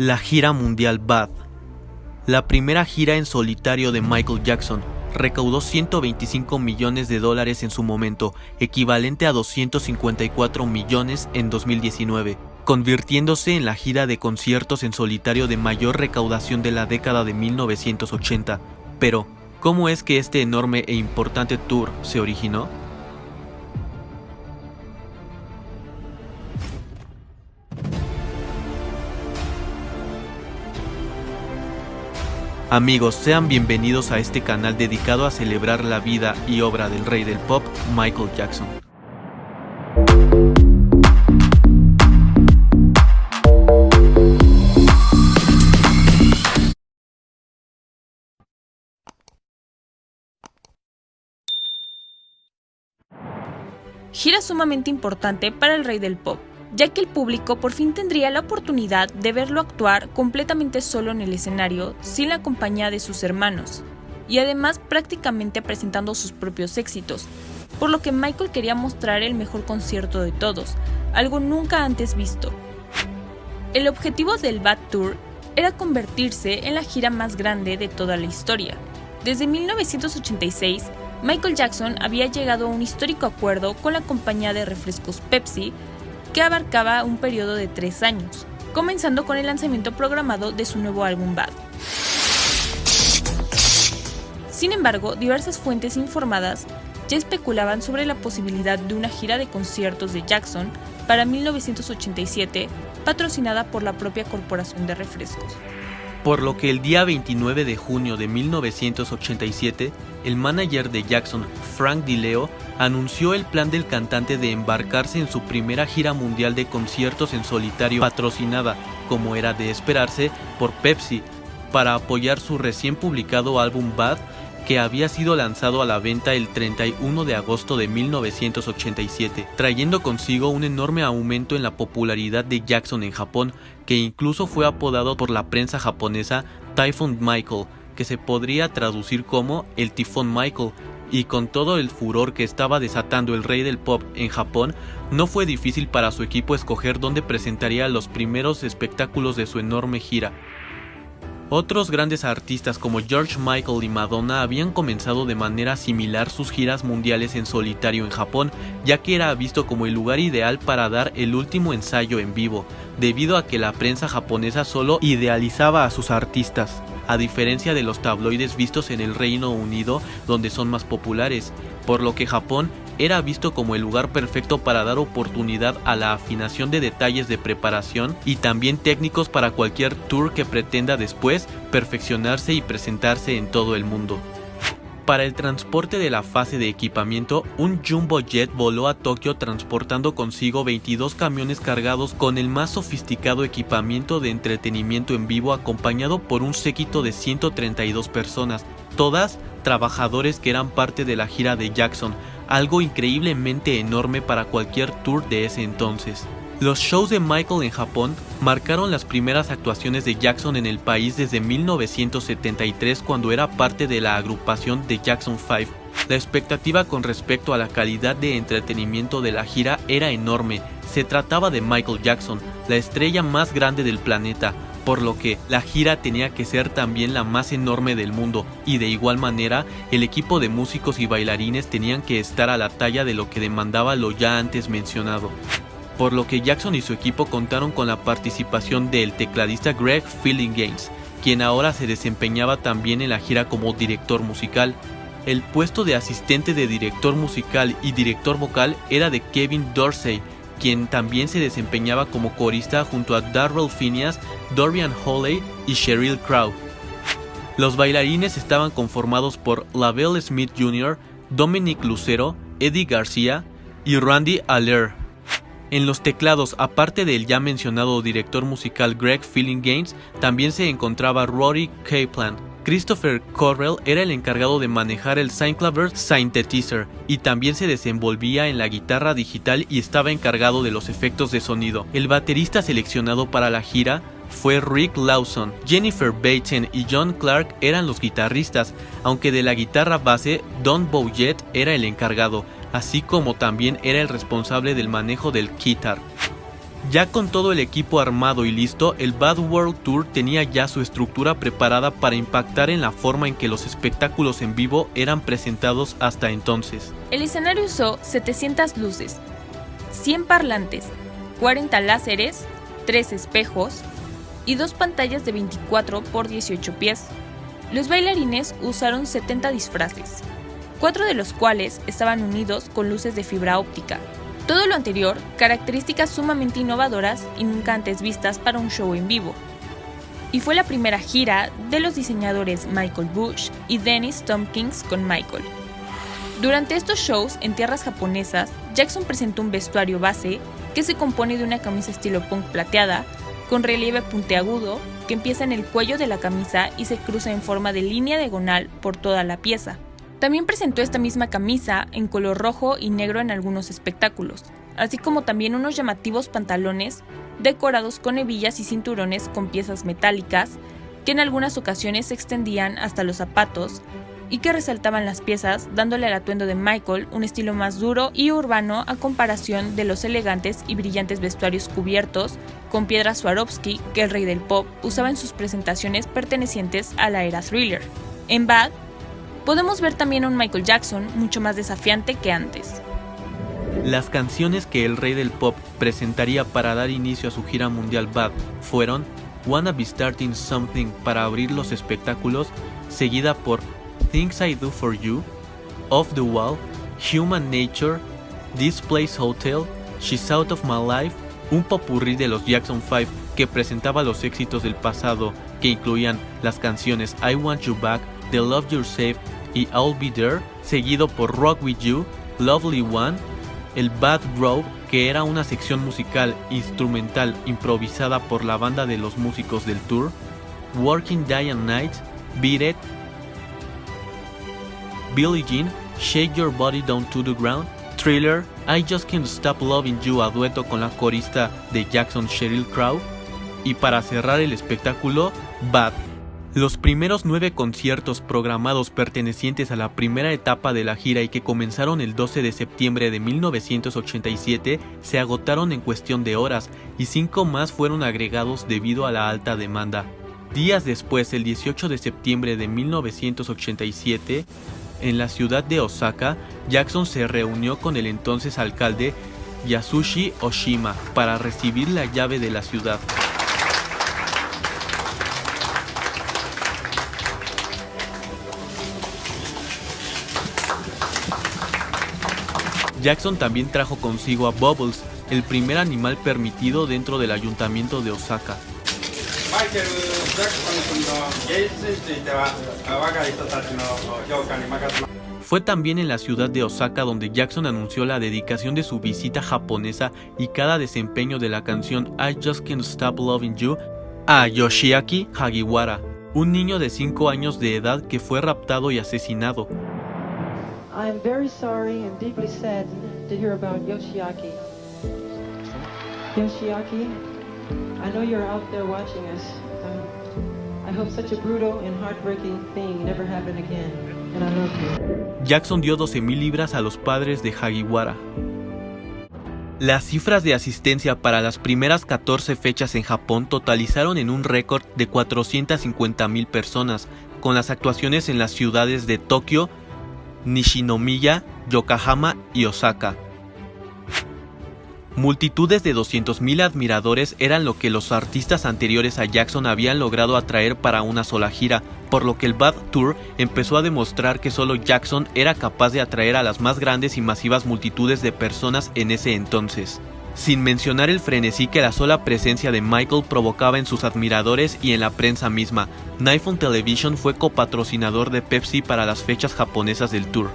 La gira mundial Bad. La primera gira en solitario de Michael Jackson recaudó $125 millones en su momento, equivalente a 254 millones en 2019, convirtiéndose en la gira de conciertos en solitario de mayor recaudación de la década de 1980. Pero, ¿cómo es que este enorme e importante tour se originó? Amigos, sean bienvenidos a este canal dedicado a celebrar la vida y obra del rey del pop, Michael Jackson. Gira sumamente importante para el rey del pop, ya que el público por fin tendría la oportunidad de verlo actuar completamente solo en el escenario, sin la compañía de sus hermanos, y además prácticamente presentando sus propios éxitos, por lo que Michael quería mostrar el mejor concierto de todos, algo nunca antes visto. El objetivo del Bad Tour era convertirse en la gira más grande de toda la historia. Desde 1986, Michael Jackson había llegado a un histórico acuerdo con la compañía de refrescos Pepsi, que abarcaba un periodo de 3 años, comenzando con el lanzamiento programado de su nuevo álbum Bad. Sin embargo, diversas fuentes informadas ya especulaban sobre la posibilidad de una gira de conciertos de Jackson para 1987, patrocinada por la propia corporación de refrescos. Por lo que el día 29 de junio de 1987, el manager de Jackson, Frank DiLeo, anunció el plan del cantante de embarcarse en su primera gira mundial de conciertos en solitario, patrocinada, como era de esperarse, por Pepsi, para apoyar su recién publicado álbum Bad, que había sido lanzado a la venta el 31 de agosto de 1987, trayendo consigo un enorme aumento en la popularidad de Jackson en Japón, que incluso fue apodado por la prensa japonesa Typhoon Michael, que se podría traducir como el tifón Michael, y con todo el furor que estaba desatando el rey del pop en Japón, no fue difícil para su equipo escoger dónde presentaría los primeros espectáculos de su enorme gira. Otros grandes artistas como George Michael y Madonna habían comenzado de manera similar sus giras mundiales en solitario en Japón, ya que era visto como el lugar ideal para dar el último ensayo en vivo, debido a que la prensa japonesa solo idealizaba a sus artistas, a diferencia de los tabloides vistos en el Reino Unido, donde son más populares, por lo que Japón era visto como el lugar perfecto para dar oportunidad a la afinación de detalles de preparación y también técnicos para cualquier tour que pretenda después perfeccionarse y presentarse en todo el mundo. Para el transporte de la fase de equipamiento, un Jumbo Jet voló a Tokio transportando consigo 22 camiones cargados con el más sofisticado equipamiento de entretenimiento en vivo, acompañado por un séquito de 132 personas, todas trabajadores que eran parte de la gira de Jackson, algo increíblemente enorme para cualquier tour de ese entonces. Los shows de Michael en Japón marcaron las primeras actuaciones de Jackson en el país desde 1973, cuando era parte de la agrupación The Jackson 5. La expectativa con respecto a la calidad de entretenimiento de la gira era enorme. Se trataba de Michael Jackson, la estrella más grande del planeta, por lo que la gira tenía que ser también la más enorme del mundo, y de igual manera el equipo de músicos y bailarines tenían que estar a la talla de lo que demandaba lo ya antes mencionado. Por lo que Jackson y su equipo contaron con la participación del tecladista Greg Phillinganes, quien ahora se desempeñaba también en la gira como director musical. El puesto de asistente de director musical y director vocal era de Kevin Dorsey, quien también se desempeñaba como corista junto a Darrell Phineas, Dorian Holley y Sheryl Crow. Los bailarines estaban conformados por Lavelle Smith Jr., Dominic Lucero, Eddie García y Randy Aller. En los teclados, aparte del ya mencionado director musical Greg Phillinganes, también se encontraba Rory Kaplan. Christopher Correll era el encargado de manejar el Synclavier Synthesizer y también se desenvolvía en la guitarra digital y estaba encargado de los efectos de sonido. El baterista seleccionado para la gira fue Rick Lawson. Jennifer Bateson y John Clark eran los guitarristas, aunque de la guitarra base Don Bowlett era el encargado, así como también era el responsable del manejo del guitar. Ya con todo el equipo armado y listo, el Bad World Tour tenía ya su estructura preparada para impactar en la forma en que los espectáculos en vivo eran presentados hasta entonces. El escenario usó 700 luces, 100 parlantes, 40 láseres, 3 espejos y 2 pantallas de 24 por 18 pies. Los bailarines usaron 70 disfraces, 4 de los cuales estaban unidos con luces de fibra óptica. Todo lo anterior, características sumamente innovadoras y nunca antes vistas para un show en vivo. Y fue la primera gira de los diseñadores Michael Bush y Dennis Tompkins con Michael. Durante estos shows en tierras japonesas, Jackson presentó un vestuario base que se compone de una camisa estilo punk plateada, con relieve puntiagudo, que empieza en el cuello de la camisa y se cruza en forma de línea diagonal por toda la pieza. También presentó esta misma camisa en color rojo y negro en algunos espectáculos, así como también unos llamativos pantalones decorados con hebillas y cinturones con piezas metálicas que en algunas ocasiones se extendían hasta los zapatos y que resaltaban las piezas, dándole al atuendo de Michael un estilo más duro y urbano a comparación de los elegantes y brillantes vestuarios cubiertos con piedra Swarovski que el rey del pop usaba en sus presentaciones pertenecientes a la era Thriller. En Bad, podemos ver también a un Michael Jackson mucho más desafiante que antes. Las canciones que el rey del pop presentaría para dar inicio a su gira mundial Bad fueron Wanna Be Starting Something para abrir los espectáculos, seguida por Things I Do For You, Off The Wall, Human Nature, This Place Hotel, She's Out Of My Life, un popurrí de los Jackson 5 que presentaba los éxitos del pasado que incluían las canciones I Want You Back, The Love Yourself y I'll Be There, seguido por Rock With You, Lovely One, el Bad Grove, que era una sección musical instrumental improvisada por la banda de los músicos del tour, Working Day and Night, Beat It, Billie Jean, Shake Your Body Down to the Ground, Thriller, I Just Can't Stop Loving You a dueto con la corista de Jackson Sheryl Crow, y para cerrar el espectáculo, Bad. Los primeros 9 conciertos programados pertenecientes a la primera etapa de la gira y que comenzaron el 12 de septiembre de 1987 se agotaron en cuestión de horas y 5 más fueron agregados debido a la alta demanda. Días después, el 18 de septiembre de 1987, en la ciudad de Osaka, Jackson se reunió con el entonces alcalde Yasushi Oshima para recibir la llave de la ciudad. Jackson también trajo consigo a Bubbles, el primer animal permitido dentro del ayuntamiento de Osaka. Fue también en la ciudad de Osaka donde Jackson anunció la dedicación de su visita japonesa y cada desempeño de la canción I Just Can't Stop Loving You a Yoshiaki Hagiwara, un niño de 5 años de edad que fue raptado y asesinado. I'm very sorry and deeply saddened to hear about Yoshiaki. Yoshiaki, I know you're out there watching us. I hope such a brutal and heartbreaking thing never happened again. And I love you. Jackson dio 12,000 libras a los padres de Hagiwara. Las cifras de asistencia para las primeras 14 fechas en Japón totalizaron en un récord de 450,000 personas, con las actuaciones en las ciudades de Tokio, Nishinomiya, Yokohama y Osaka. Multitudes de 200,000 admiradores eran lo que los artistas anteriores a Jackson habían logrado atraer para una sola gira, por lo que el Bad Tour empezó a demostrar que solo Jackson era capaz de atraer a las más grandes y masivas multitudes de personas en ese entonces. Sin mencionar el frenesí que la sola presencia de Michael provocaba en sus admiradores y en la prensa misma. Nippon Television fue copatrocinador de Pepsi para las fechas japonesas del tour.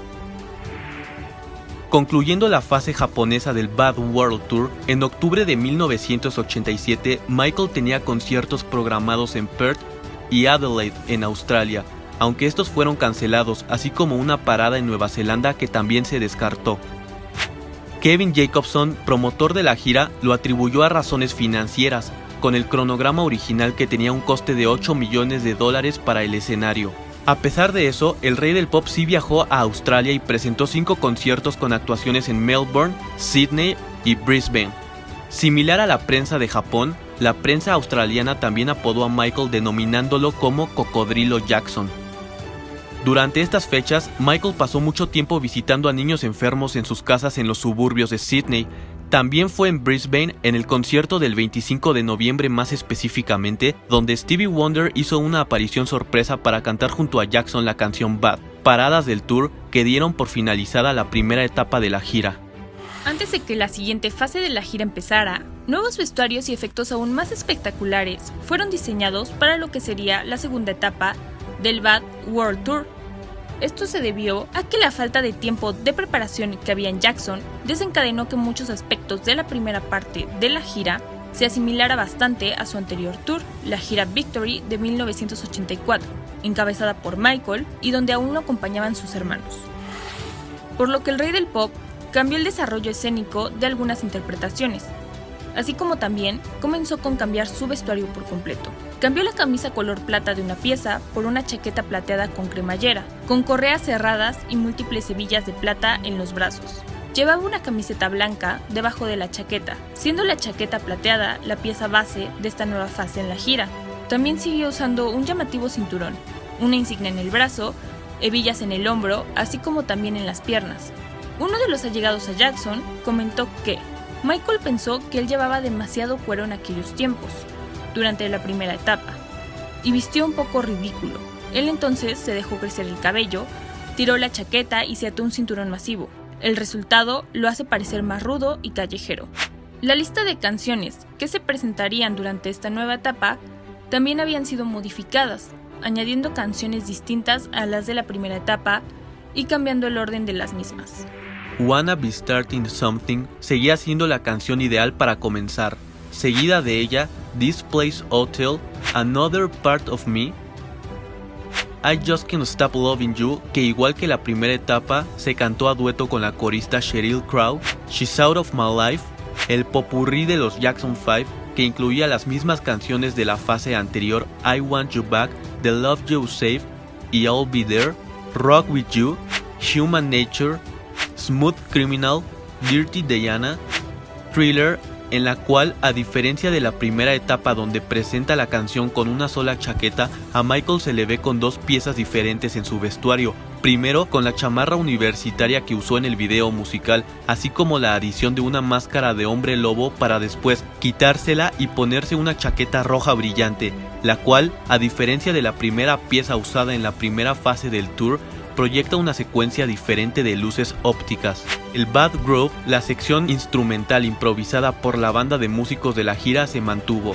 Concluyendo la fase japonesa del Bad World Tour, en octubre de 1987, Michael tenía conciertos programados en Perth y Adelaide, en Australia, aunque estos fueron cancelados, así como una parada en Nueva Zelanda que también se descartó. Kevin Jacobson, promotor de la gira, lo atribuyó a razones financieras, con el cronograma original que tenía un coste de $8 millones para el escenario. A pesar de eso, el rey del pop sí viajó a Australia y presentó 5 conciertos con actuaciones en Melbourne, Sydney y Brisbane. Similar a la prensa de Japón, la prensa australiana también apodó a Michael denominándolo como Cocodrilo Jackson. Durante estas fechas, Michael pasó mucho tiempo visitando a niños enfermos en sus casas en los suburbios de Sydney. También fue en Brisbane en el concierto del 25 de noviembre más específicamente, donde Stevie Wonder hizo una aparición sorpresa para cantar junto a Jackson la canción Bad, paradas del tour que dieron por finalizada la primera etapa de la gira. Antes de que la siguiente fase de la gira empezara, nuevos vestuarios y efectos aún más espectaculares fueron diseñados para lo que sería la segunda etapa del Bad World Tour. Esto se debió a que la falta de tiempo de preparación que había en Jackson desencadenó que muchos aspectos de la primera parte de la gira se asimilara bastante a su anterior tour, la gira Victory de 1984, encabezada por Michael y donde aún lo acompañaban sus hermanos. Por lo que el rey del pop cambió el desarrollo escénico de algunas interpretaciones, así como también comenzó con cambiar su vestuario por completo. Cambió la camisa color plata de una pieza por una chaqueta plateada con cremallera, con correas cerradas y múltiples hebillas de plata en los brazos. Llevaba una camiseta blanca debajo de la chaqueta, siendo la chaqueta plateada la pieza base de esta nueva fase en la gira. También siguió usando un llamativo cinturón, una insignia en el brazo, hebillas en el hombro, así como también en las piernas. Uno de los allegados a Jackson comentó que Michael pensó que él llevaba demasiado cuero en aquellos tiempos, durante la primera etapa, y vistió un poco ridículo. Él entonces se dejó crecer el cabello, tiró la chaqueta y se ató un cinturón masivo. El resultado lo hace parecer más rudo y callejero. La lista de canciones que se presentarían durante esta nueva etapa también habían sido modificadas, añadiendo canciones distintas a las de la primera etapa y cambiando el orden de las mismas. Wanna Be Starting Something seguía siendo la canción ideal para comenzar, seguida de ella This Place Hotel, Another Part of Me, I Just Can't Stop Loving You, que igual que la primera etapa se cantó a dueto con la corista Sheryl Crow, She's Out of My Life, el popurrí de los Jackson 5, que incluía las mismas canciones de la fase anterior I Want You Back, The Love You Save y I'll Be There, Rock With You, Human Nature, Smooth Criminal, Dirty Diana, Thriller, en la cual, a diferencia de la primera etapa donde presenta la canción con una sola chaqueta, a Michael se le ve con dos piezas diferentes en su vestuario. Primero, con la chamarra universitaria que usó en el video musical, así como la adición de una máscara de hombre lobo para después quitársela y ponerse una chaqueta roja brillante, la cual, a diferencia de la primera pieza usada en la primera fase del tour, proyecta una secuencia diferente de luces ópticas. El Bad Groove, la sección instrumental improvisada por la banda de músicos de la gira, se mantuvo.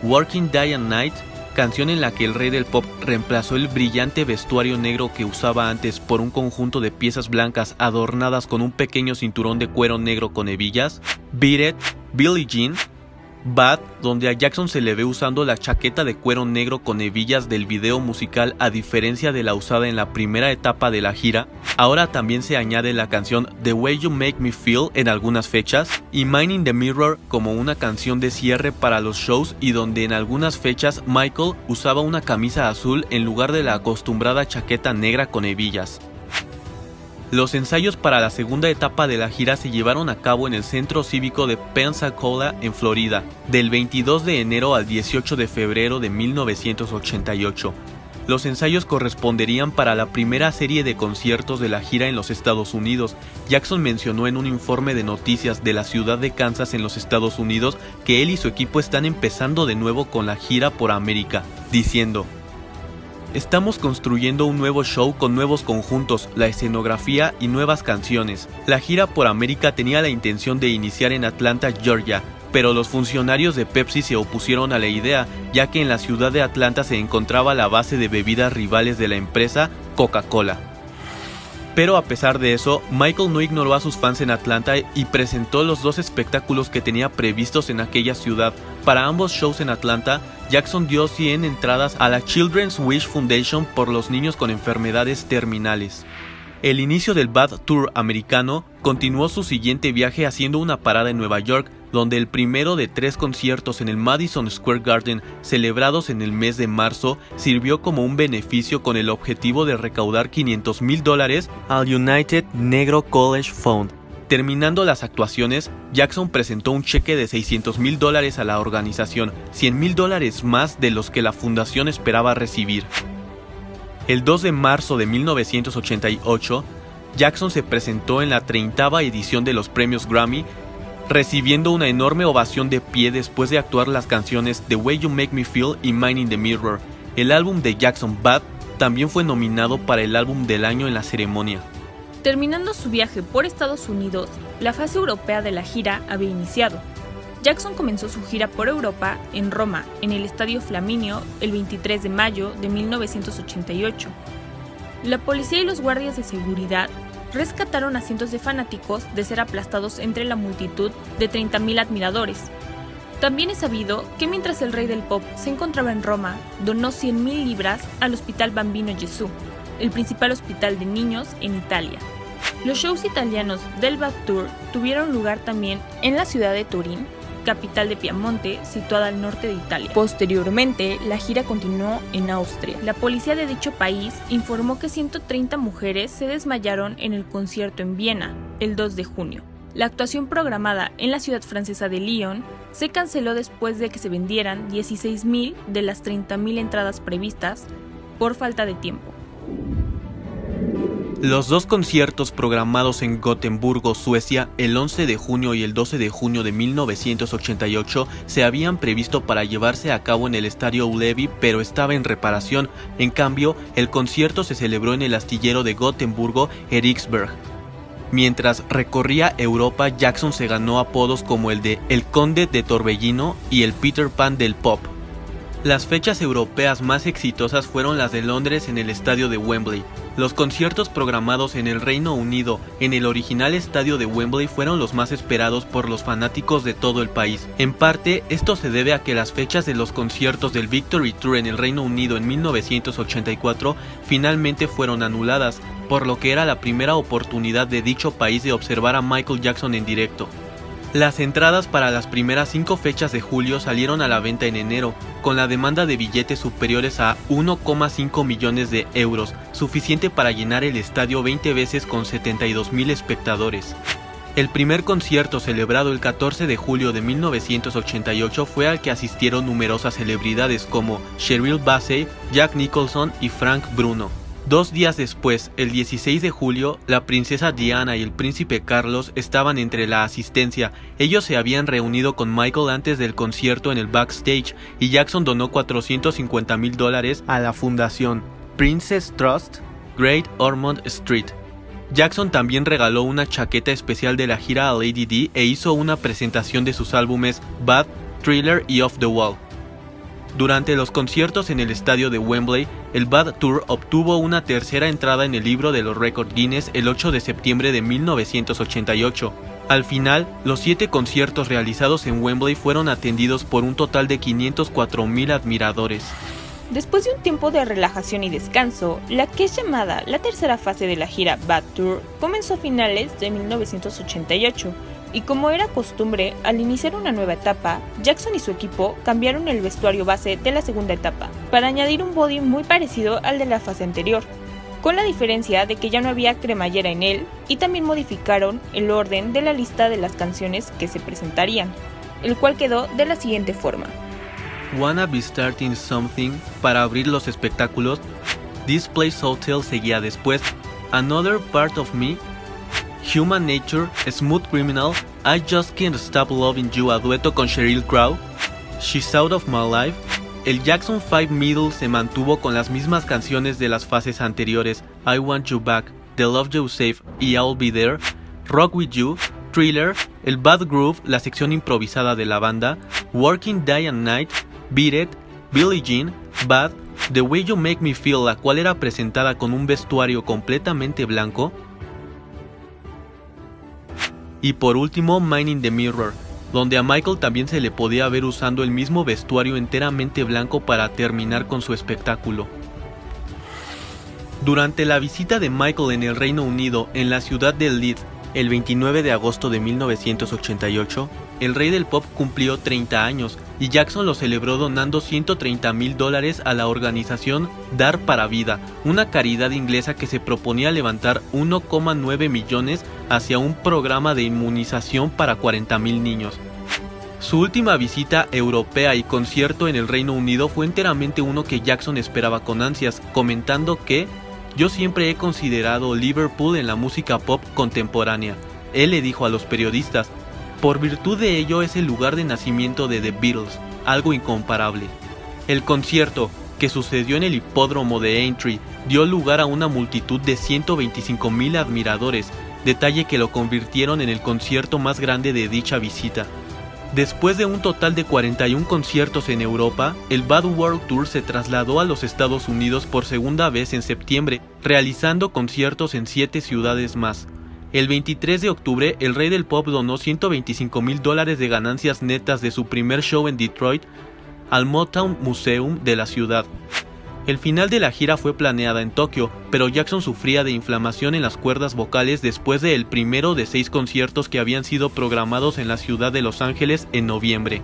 Working Day and Night, canción en la que el rey del pop reemplazó el brillante vestuario negro que usaba antes por un conjunto de piezas blancas adornadas con un pequeño cinturón de cuero negro con hebillas. Beat It, Billie Jean, Bad, donde a Jackson se le ve usando la chaqueta de cuero negro con hebillas del video musical a diferencia de la usada en la primera etapa de la gira. Ahora también se añade la canción The Way You Make Me Feel en algunas fechas y Mine in the Mirror como una canción de cierre para los shows y donde en algunas fechas Michael usaba una camisa azul en lugar de la acostumbrada chaqueta negra con hebillas. Los ensayos para la segunda etapa de la gira se llevaron a cabo en el Centro Cívico de Pensacola, en Florida, del 22 de enero al 18 de febrero de 1988. Los ensayos corresponderían para la primera serie de conciertos de la gira en los Estados Unidos. Jackson mencionó en un informe de noticias de la ciudad de Kansas en los Estados Unidos que él y su equipo están empezando de nuevo con la gira por América, diciendo: "Estamos construyendo un nuevo show con nuevos conjuntos, la escenografía y nuevas canciones. La gira por América tenía la intención de iniciar en Atlanta, Georgia, pero los funcionarios de Pepsi se opusieron a la idea, ya que en la ciudad de Atlanta se encontraba la base de bebidas rivales de la empresa, Coca-Cola". Pero a pesar de eso, Michael no ignoró a sus fans en Atlanta y presentó los dos espectáculos que tenía previstos en aquella ciudad. Para ambos shows en Atlanta, Jackson dio 100 entradas a la Children's Wish Foundation por los niños con enfermedades terminales. El inicio del Bad Tour americano continuó su siguiente viaje haciendo una parada en Nueva York, donde el primero de 3 conciertos en el Madison Square Garden celebrados en el mes de marzo sirvió como un beneficio con el objetivo de recaudar $500,000 al United Negro College Fund. Terminando las actuaciones, Jackson presentó un cheque de $600,000 a la organización, $100,000 más de los que la fundación esperaba recibir. El 2 de marzo de 1988, Jackson se presentó en la 30ª edición de los premios Grammy, recibiendo una enorme ovación de pie después de actuar las canciones The Way You Make Me Feel y Mine in the Mirror. El álbum de Jackson, Bad, también fue nominado para el álbum del año en la ceremonia. Terminando su viaje por Estados Unidos, la fase europea de la gira había iniciado. Jackson comenzó su gira por Europa en Roma, en el Estadio Flaminio, el 23 de mayo de 1988. La policía y los guardias de seguridad rescataron a cientos de fanáticos de ser aplastados entre la multitud de 30,000 admiradores. También es sabido que mientras el rey del pop se encontraba en Roma, donó 100,000 libras al Hospital Bambino Gesù, el principal hospital de niños en Italia. Los shows italianos del Bad Tour tuvieron lugar también en la ciudad de Turín, capital de Piamonte, situada al norte de Italia. Posteriormente, la gira continuó en Austria. La policía de dicho país informó que 130 mujeres se desmayaron en el concierto en Viena, el 2 de junio. La actuación programada en la ciudad francesa de Lyon se canceló después de que se vendieran 16,000 de las 30,000 entradas previstas por falta de tiempo. Los dos conciertos programados en Gotemburgo, Suecia, el 11 de junio y el 12 de junio de 1988 se habían previsto para llevarse a cabo en el Estadio Ullevi, pero estaba en reparación. En cambio, el concierto se celebró en el astillero de Gotemburgo, Eriksberg. Mientras recorría Europa, Jackson se ganó apodos como el de El Conde de Torbellino y el Peter Pan del Pop. Las fechas europeas más exitosas fueron las de Londres en el estadio de Wembley. Los conciertos programados en el Reino Unido en el original estadio de Wembley fueron los más esperados por los fanáticos de todo el país. En parte, esto se debe a que las fechas de los conciertos del Victory Tour en el Reino Unido en 1984 finalmente fueron anuladas, por lo que era la primera oportunidad de dicho país de observar a Michael Jackson en directo. Las entradas para las primeras 5 fechas de julio salieron a la venta en enero, con la demanda de billetes superiores a 1,5 millones de euros, suficiente para llenar el estadio 20 veces con 72,000 espectadores. El primer concierto, celebrado el 14 de julio de 1988, fue al que asistieron numerosas celebridades como Cheryl Bassey, Jack Nicholson y Frank Bruno. 2 días después, el 16 de julio, la princesa Diana y el príncipe Carlos estaban entre la asistencia. Ellos se habían reunido con Michael antes del concierto en el backstage y Jackson donó $450,000 a la fundación Princess Trust, Great Ormond Street. Jackson también regaló una chaqueta especial de la gira a Lady Di e hizo una presentación de sus álbumes Bad, Thriller y Off the Wall. Durante los conciertos en el estadio de Wembley, el Bad Tour obtuvo una tercera entrada en el libro de los récords Guinness el 8 de septiembre de 1988. Al final, los 7 conciertos realizados en Wembley fueron atendidos por un total de 504,000 admiradores. Después de un tiempo de relajación y descanso, la que es llamada la tercera fase de la gira Bad Tour comenzó a finales de 1988. Y como era costumbre, al iniciar una nueva etapa, Jackson y su equipo cambiaron el vestuario base de la segunda etapa para añadir un body muy parecido al de la fase anterior, con la diferencia de que ya no había cremallera en él y también modificaron el orden de la lista de las canciones que se presentarían, el cual quedó de la siguiente forma. Wanna Be Starting Something para abrir los espectáculos, This Place Hotel seguía después, Another Part of Me, Human Nature, Smooth Criminal, I Just Can't Stop Loving You a dueto con Sheryl Crow, She's Out of My Life. El Jackson 5 Middle se mantuvo con las mismas canciones de las fases anteriores, I Want You Back, The Love You Save y I'll Be There, Rock With You, Thriller, el Bad Groove, la sección improvisada de la banda, Working Day and Night, Beat It, Billie Jean, Bad, The Way You Make Me Feel, la cual era presentada con un vestuario completamente blanco, y por último Mine in the Mirror, donde a Michael también se le podía ver usando el mismo vestuario enteramente blanco para terminar con su espectáculo. Durante la visita de Michael en el Reino Unido, en la ciudad de Leeds, el 29 de agosto de 1988, el rey del pop cumplió 30 años y Jackson lo celebró donando $130,000 a la organización Dar para Vida, una caridad inglesa que se proponía levantar 1,9 millones hacia un programa de inmunización para 40,000 niños. Su última visita europea y concierto en el Reino Unido fue enteramente uno que Jackson esperaba con ansias, comentando que «Yo siempre he considerado Liverpool en la música pop contemporánea». Él le dijo a los periodistas, «Por virtud de ello es el lugar de nacimiento de The Beatles, algo incomparable». El concierto, que sucedió en el hipódromo de Aintree, dio lugar a una multitud de 125,000 admiradores, detalle que lo convirtieron en el concierto más grande de dicha visita. Después de un total de 41 conciertos en Europa, el Bad World Tour se trasladó a los Estados Unidos por segunda vez en septiembre, realizando conciertos en 7 ciudades más. El 23 de octubre, el rey del pop donó $125,000 de ganancias netas de su primer show en Detroit al Motown Museum de la ciudad. El final de la gira fue planeada en Tokio, pero Jackson sufría de inflamación en las cuerdas vocales después del primero de 6 conciertos que habían sido programados en la ciudad de Los Ángeles en noviembre.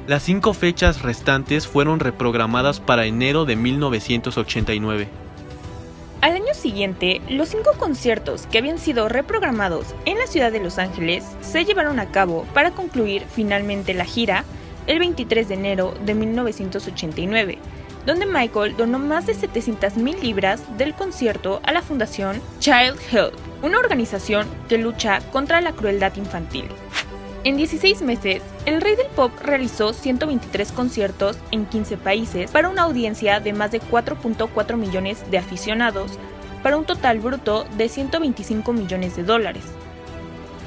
Las 5 fechas restantes fueron reprogramadas para enero de 1989. Al año siguiente, los 5 conciertos que habían sido reprogramados en la ciudad de Los Ángeles se llevaron a cabo para concluir finalmente la gira el 23 de enero de 1989. Donde Michael donó más de 700,000 libras del concierto a la Fundación Child Health, una organización que lucha contra la crueldad infantil. En 16 meses, el rey del pop realizó 123 conciertos en 15 países para una audiencia de más de 4.4 millones de aficionados, para un total bruto de $125 millones.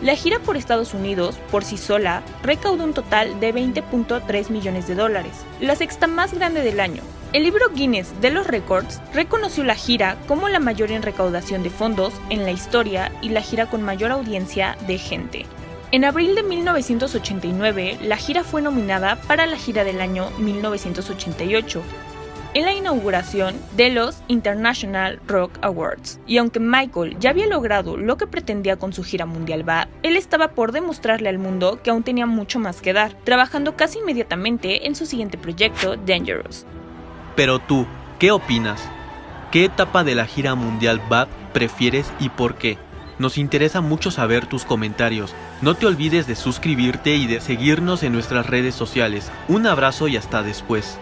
La gira por Estados Unidos, por sí sola, recaudó un total de $20.3 millones, la sexta más grande del año. El libro Guinness de los récords reconoció la gira como la mayor en recaudación de fondos en la historia y la gira con mayor audiencia de gente. En abril de 1989, la gira fue nominada para la gira del año 1988, en la inauguración de los International Rock Awards. Y aunque Michael ya había logrado lo que pretendía con su gira mundial Bad, él estaba por demostrarle al mundo que aún tenía mucho más que dar, trabajando casi inmediatamente en su siguiente proyecto, Dangerous. Pero tú, ¿qué opinas? ¿Qué etapa de la gira mundial Bad prefieres y por qué? Nos interesa mucho saber tus comentarios. No te olvides de suscribirte y de seguirnos en nuestras redes sociales. Un abrazo y hasta después.